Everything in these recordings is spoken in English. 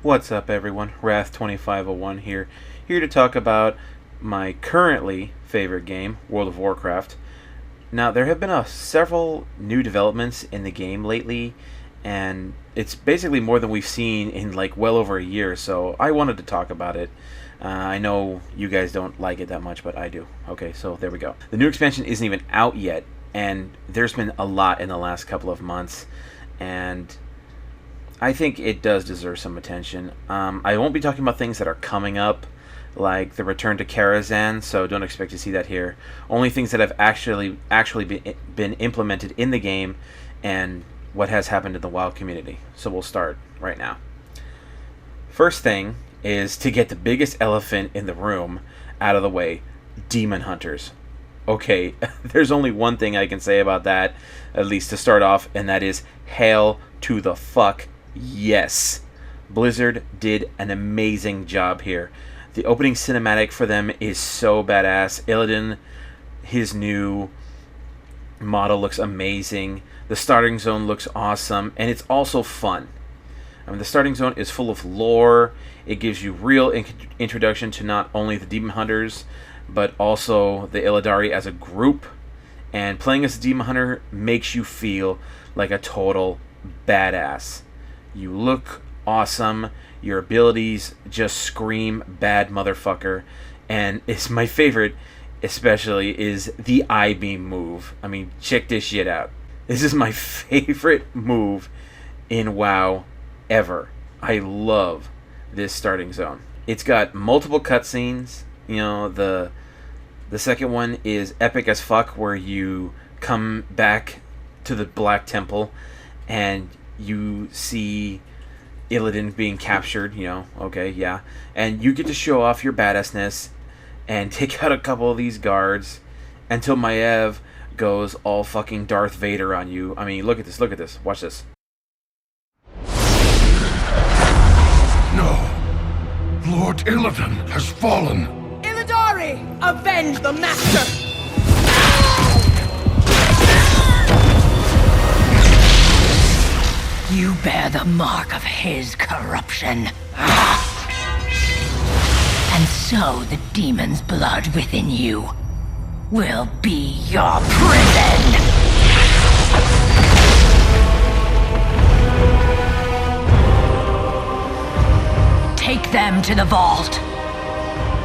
What's up, everyone? Wrath2501 here to talk about my currently favorite game, World of Warcraft. Now, there have been several new developments in the game lately, and it's basically more than we've seen in like well over a year, so I wanted to talk about it. I know you guys don't like it that much, but I do. Okay, so there we go. The new expansion isn't even out yet, and there's been a lot in the last couple of months, and I think it does deserve some attention. I won't be talking about things that are coming up, like the return to Karazhan, so don't expect to see that here. Only things that have actually been implemented in the game, and what has happened in the WoW community. So we'll start right now. First thing is to get the biggest elephant in the room out of the way: demon hunters. Okay, there's only one thing I can say about that, at least to start off, and that is hail to the fuck yes. Blizzard did an amazing job here. The opening cinematic for them is so badass. Illidan, his new model, looks amazing. The starting zone looks awesome, and it's also fun. I mean, the starting zone is full of lore. It gives you real introduction to not only the demon hunters, but also the Illidari as a group. And playing as a demon hunter makes you feel like a total badass. You look awesome. Your abilities just scream bad motherfucker. And it's my favorite, especially, is the I-beam move. I mean, check this shit out. This is my favorite move in WoW ever. I love this starting zone. It's got multiple cutscenes. You know, the second one is epic as fuck, where you come back to the Black Temple and you see Illidan being captured, you know, okay, yeah. And you get to show off your badassness and take out a couple of these guards until Maiev goes all fucking Darth Vader on you. I mean, look at this, watch this. No. Lord Illidan has fallen. Illidari, avenge the master! You bear the mark of his corruption. And so the demon's blood within you will be your prison! Take them to the vault.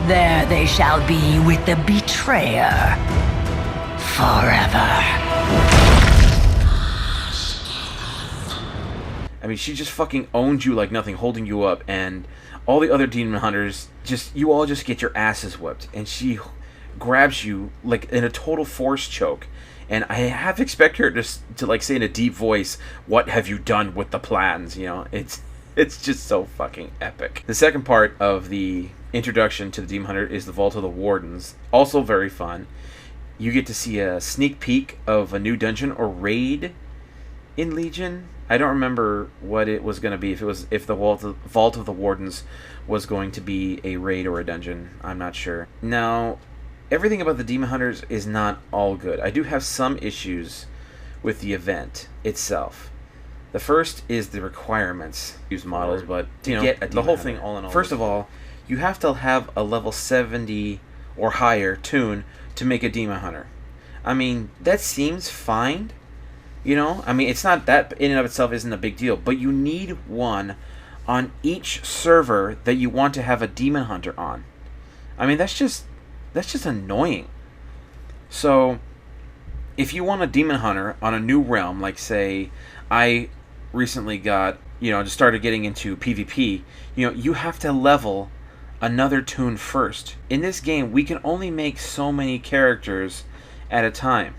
There they shall be with the betrayer forever. I mean, she just fucking owns you like nothing, holding you up, and all the other demon hunters, you all just get your asses whipped, and she grabs you like in a total force choke. And I half expect her to like say in a deep voice, "What have you done with the plans?" You know, it's just so fucking epic. The second part of the introduction to the Demon Hunter is the Vault of the Wardens. Also very fun. You get to see a sneak peek of a new dungeon or raid in Legion. I don't remember what it was going to be. If the Vault of the Wardens was going to be a raid or a dungeon. I'm not sure. Now, everything about the Demon Hunters is not all good. I do have some issues with the event itself. The first is the requirements. Use models, but to get the whole thing all in all. First of all, you have to have a level 70 or higher toon to make a Demon Hunter. I mean, that seems fine. You know, I mean, it's not that in and of itself isn't a big deal, but you need one on each server that you want to have a Demon Hunter on. I mean, that's just annoying. So, if you want a Demon Hunter on a new realm, like say, I recently got, just started getting into PvP, you have to level another toon first. In this game, we can only make so many characters at a time.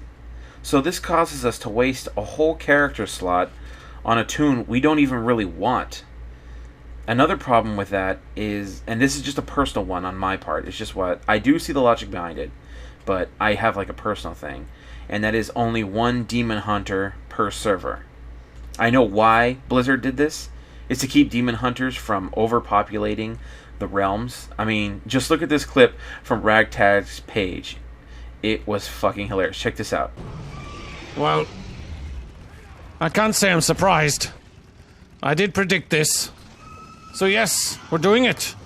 So this causes us to waste a whole character slot on a toon we don't even really want. Another problem with that is, and this is just a personal one on my part, it's just what, I do see the logic behind it, but I have like a personal thing, and that is only one Demon Hunter per server. I know why Blizzard did this. It's to keep Demon Hunters from overpopulating the realms. I mean, just look at this clip from Ragtag's page. It was fucking hilarious. Check this out. Well, I can't say I'm surprised. I did predict this. So yes, we're doing it.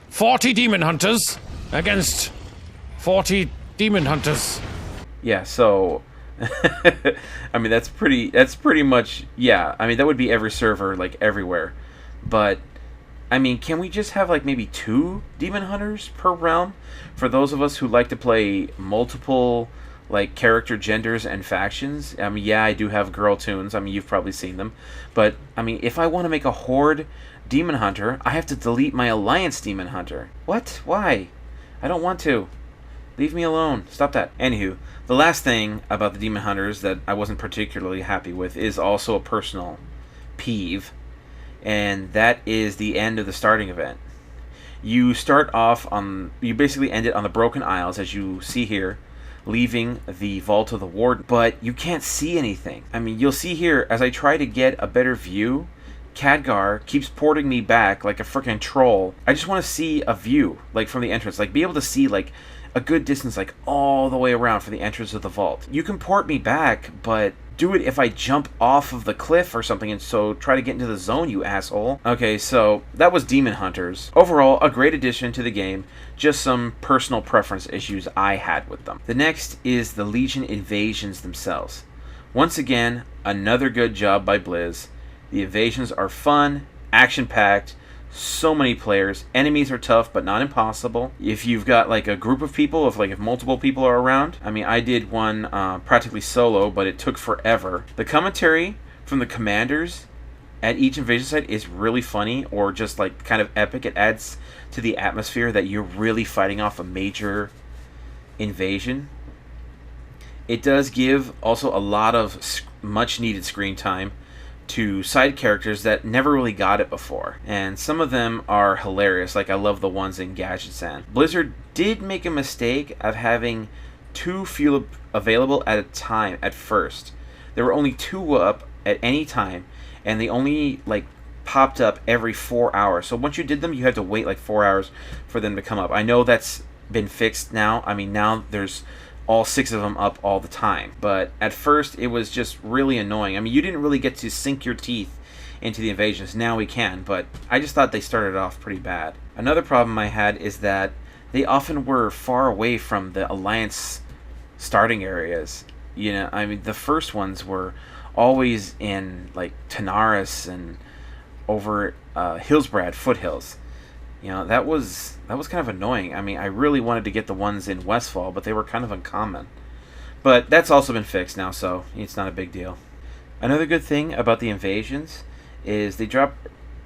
40 demon hunters against 40 demon hunters. Yeah, so I mean that's pretty much, yeah. I mean that would be every server, like everywhere. But I mean, can we just have like maybe 2 demon hunters per realm for those of us who like to play multiple like character genders and factions? I mean, yeah, I do have girl tunes. I mean, you've probably seen them. But I mean, if I want to make a horde demon hunter, I have to delete my alliance demon hunter. What? Why? I don't want to. Leave me alone. Stop that. Anywho, the last thing about the demon hunters that I wasn't particularly happy with is also a personal peeve, and that is the end of the starting event. You basically end it on the Broken Isles, as you see here, leaving the Vault of the Warden, but you can't see anything. I mean, you'll see here, as I try to get a better view, Khadgar keeps porting me back like a freaking troll. I just want to see a view, like from the entrance, like be able to see like a good distance, like all the way around for the entrance of the vault. You can port me back, but do it if I jump off of the cliff or something, and so try to get into the zone, you asshole. Okay, so that was Demon Hunters. Overall, a great addition to the game, just some personal preference issues I had with them. The next is the Legion invasions themselves. Once again, another good job by Blizz. The invasions are fun, action-packed, so many players. Enemies are tough, but not impossible. If you've got like a group of people, if multiple people are around. I mean, I did one practically solo, but it took forever. The commentary from the commanders at each invasion site is really funny, or just like kind of epic. It adds to the atmosphere that you're really fighting off a major invasion. It does give also a lot of much needed screen time to side characters that never really got it before, and some of them are hilarious. Like I love the ones in Gadgetzan. Blizzard did make a mistake of having 2 fuel available at a time at first. There were only 2 up at any time, and they only like popped up every 4 hours. So once you did them, you had to wait like 4 hours for them to come up. I know that's been fixed now. I mean, now there's all 6 of them up all the time. But at first, it was just really annoying. I mean, you didn't really get to sink your teeth into the invasions. Now we can, but I just thought they started off pretty bad. Another problem I had is that they often were far away from the Alliance starting areas. You know, I mean, the first ones were always in, like, Tanaris and over Hillsbrad foothills. You know, that was kind of annoying. I mean, I really wanted to get the ones in Westfall, but they were kind of uncommon. But that's also been fixed now, so it's not a big deal. Another good thing about the invasions is they drop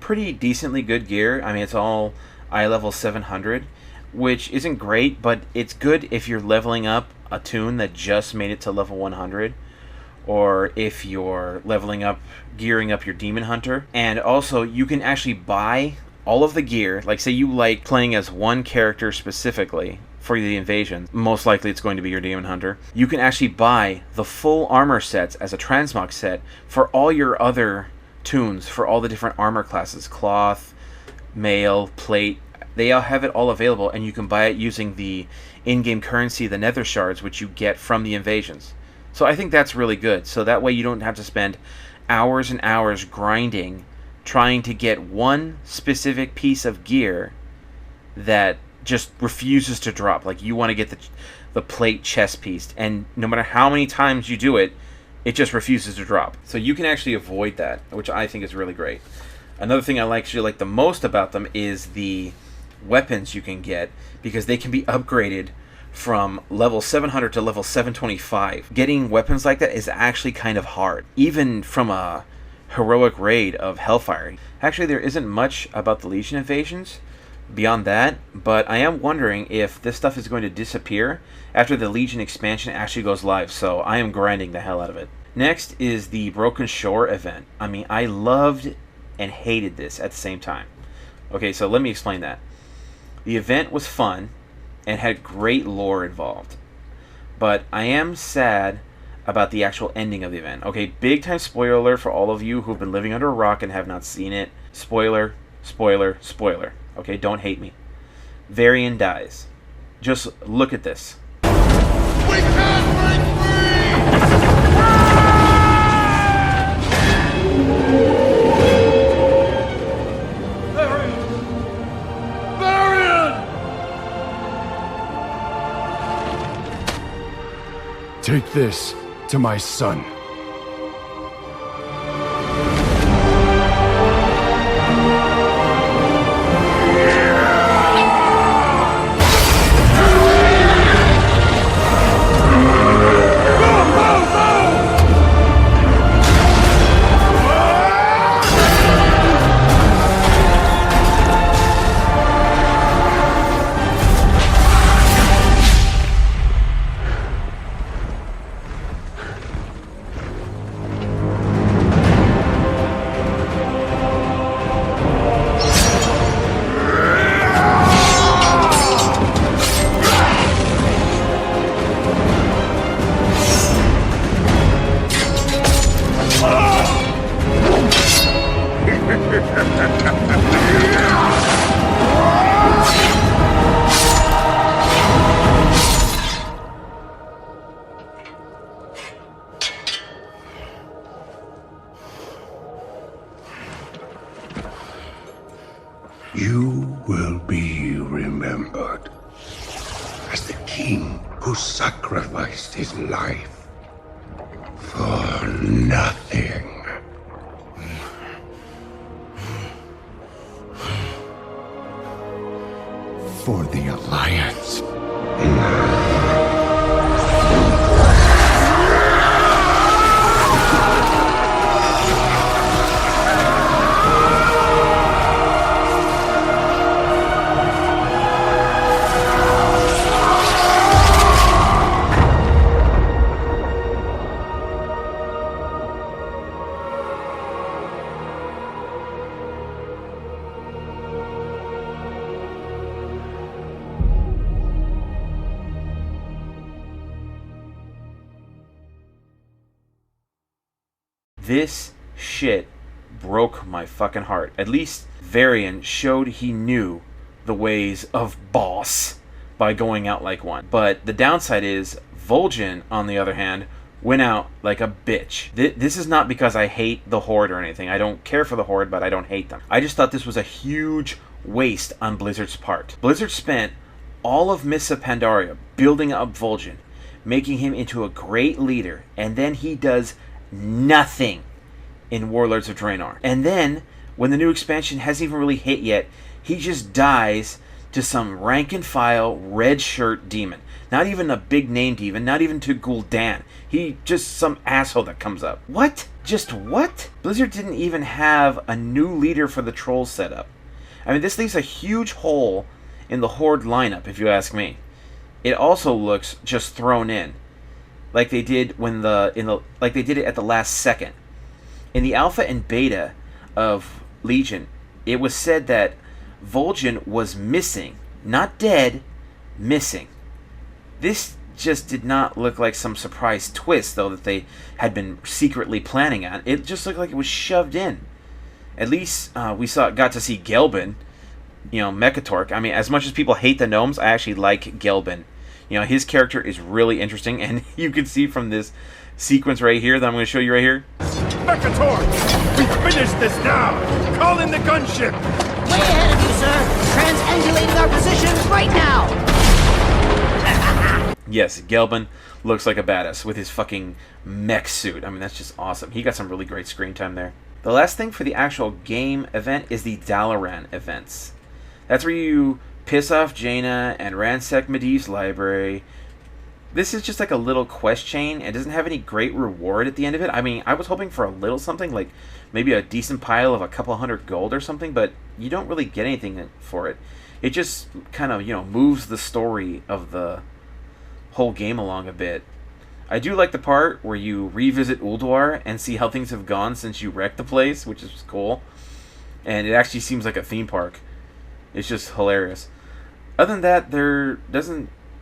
pretty decently good gear. I mean, it's all eye level 700, which isn't great, but it's good if you're leveling up a tune that just made it to level 100, or if you're leveling up, gearing up your Demon Hunter. And also, you can actually buy all of the gear. Like, say you like playing as one character specifically for the invasion, most likely it's going to be your Demon Hunter. You can actually buy the full armor sets as a transmog set for all your other tunes, for all the different armor classes, cloth, mail, plate. They all have it all available, and you can buy it using the in-game currency, the nether shards, which you get from the invasions. So I think that's really good. So that way you don't have to spend hours and hours grinding trying to get one specific piece of gear that just refuses to drop. Like, you want to get the plate chest piece, and no matter how many times you do it, it just refuses to drop. So you can actually avoid that, which I think is really great. Another thing I actually like the most about them is the weapons you can get, because they can be upgraded from level 700 to level 725. Getting weapons like that is actually kind of hard, even from a heroic raid of Hellfire. Actually, there isn't much about the Legion invasions beyond that, but I am wondering if this stuff is going to disappear after the Legion expansion actually goes live, so I am grinding the hell out of it. Next is the Broken Shore event. I mean, I loved and hated this at the same time. Okay, so let me explain that. The event was fun and had great lore involved, but I am sad about the actual ending of the event. Okay, big time spoiler alert for all of you who've been living under a rock and have not seen it. Spoiler, spoiler, spoiler. Okay, don't hate me. Varian dies. Just look at this. We can't break free! Take this to my son. You will be remembered as the king who sacrificed his life for nothing. For the Alliance. This shit broke my fucking heart. At least Varian showed he knew the ways of boss by going out like one. But the downside is, Vol'jin, on the other hand, went out like a bitch. This is not because I hate the Horde or anything. I don't care for the Horde, but I don't hate them. I just thought this was a huge waste on Blizzard's part. Blizzard spent all of Mists of Pandaria building up Vol'jin, making him into a great leader, and then he does nothing in Warlords of Draenor. And then, when the new expansion hasn't even really hit yet, he just dies to some rank-and-file red shirt demon. Not even a big name demon, not even to Gul'dan. He just some asshole that comes up. What? Just what? Blizzard didn't even have a new leader for the Trolls set up. I mean, this leaves a huge hole in the Horde lineup, if you ask me. It also looks just thrown in, like they did like they did it at the last second. In the alpha and beta of Legion, it was said that Vol'jin was missing, not dead, missing. This just did not look like some surprise twist, though, that they had been secretly planning on. It just looked like it was shoved in. At least we got to see Gelbin, Mechatork. I mean, as much as people hate the gnomes, I actually like Gelbin. His character is really interesting, and you can see from this sequence right here that I'm going to show you right here. Mechatork! We finish this now! Call in the gunship! Way ahead of you, sir. Transangulating our positions right now. Yes, Gelbin looks like a badass with his fucking mech suit. I mean, that's just awesome. He got some really great screen time there. The last thing for the actual game event is the Dalaran events. That's where you piss off Jaina and ransack Medivh's library. This is just like a little quest chain. It doesn't have any great reward at the end of it. I mean, I was hoping for a little something, like maybe a decent pile of a couple hundred gold or something, but you don't really get anything for it. It just kind of, moves the story of the whole game along a bit. I do like the part where you revisit Ulduar and see how things have gone since you wrecked the place, which is cool. And it actually seems like a theme park. It's just hilarious. Other than that,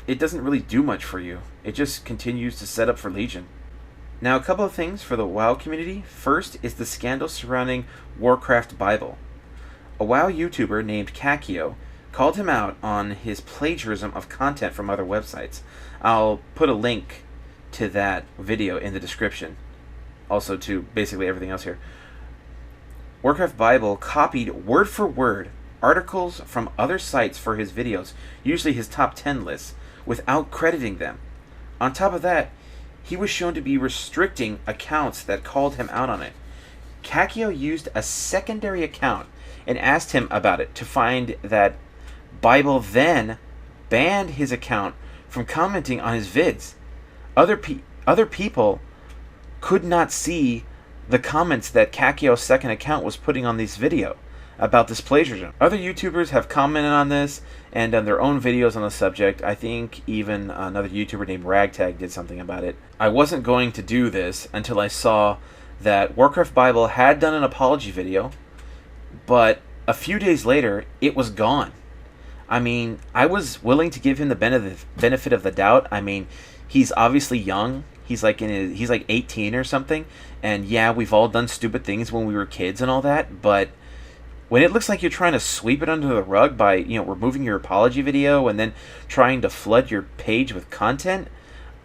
it doesn't really do much for you. It just continues to set up for Legion. Now, a couple of things for the WoW community. First is the scandal surrounding Warcraft Bible. A WoW YouTuber named Kakio called him out on his plagiarism of content from other websites. I'll put a link to that video in the description. Also to basically everything else here. Warcraft Bible copied word for word articles from other sites for his videos, usually his top 10 lists, without crediting them. On top of that, he was shown to be restricting accounts that called him out on it. Kakio used a secondary account and asked him about it to find that Bible then banned his account from commenting on his vids. Other people could not see the comments that Kakio's second account was putting on this video about this plagiarism. Other YouTubers have commented on this and done their own videos on the subject. I think even another YouTuber named Ragtag did something about it. I wasn't going to do this until I saw that Warcraft Bible had done an apology video, but a few days later, it was gone. I mean, I was willing to give him the benefit of the doubt. I mean, he's obviously young. He's like 18 or something. And yeah, we've all done stupid things when we were kids and all that, but when it looks like you're trying to sweep it under the rug by, removing your apology video and then trying to flood your page with content,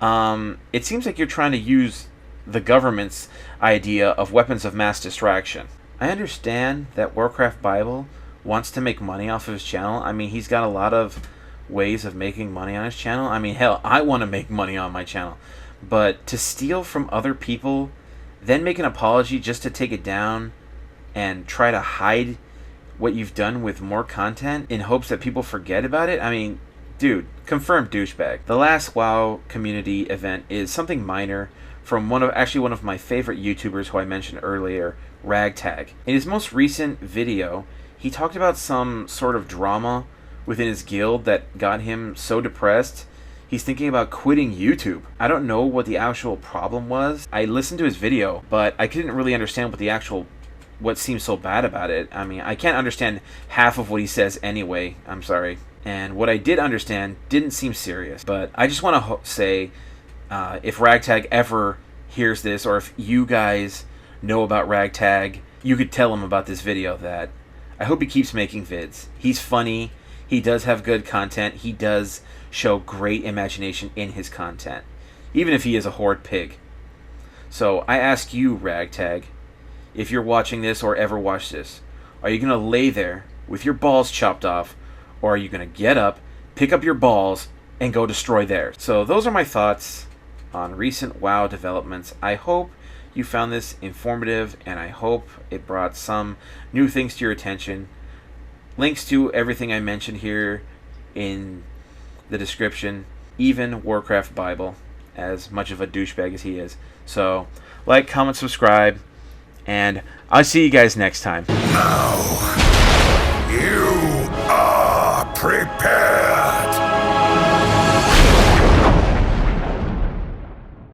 it seems like you're trying to use the government's idea of weapons of mass distraction. I understand that Warcraft Bible wants to make money off of his channel. I mean, he's got a lot of ways of making money on his channel. I mean, hell, I want to make money on my channel. But to steal from other people, then make an apology just to take it down and try to hide what you've done with more content in hopes that people forget about it, I mean, dude, confirmed douchebag. The last WoW community event is something minor from one of my favorite YouTubers who I mentioned earlier, Ragtag. In his most recent video, he talked about some sort of drama within his guild that got him so depressed he's thinking about quitting YouTube. I don't know what the actual problem was. I listened to his video, but I couldn't really understand what seems so bad about it. I mean, I can't understand half of what he says anyway. I'm sorry. And what I did understand didn't seem serious. But I just want to say, if Ragtag ever hears this, or if you guys know about Ragtag, you could tell him about this video that I hope he keeps making vids. He's funny. He does have good content. He does show great imagination in his content, even if he is a horde pig. So I ask you, Ragtag, if you're watching this or ever watch this, are you going to lay there with your balls chopped off, or are you going to get up, pick up your balls, and go destroy theirs? So those are my thoughts on recent WoW developments. I hope you found this informative, and I hope it brought some new things to your attention. Links to everything I mentioned here in the description, even Warcraft Bible, as much of a douchebag as he is. So, like, comment, subscribe, and I'll see you guys next time. Now, you are prepared.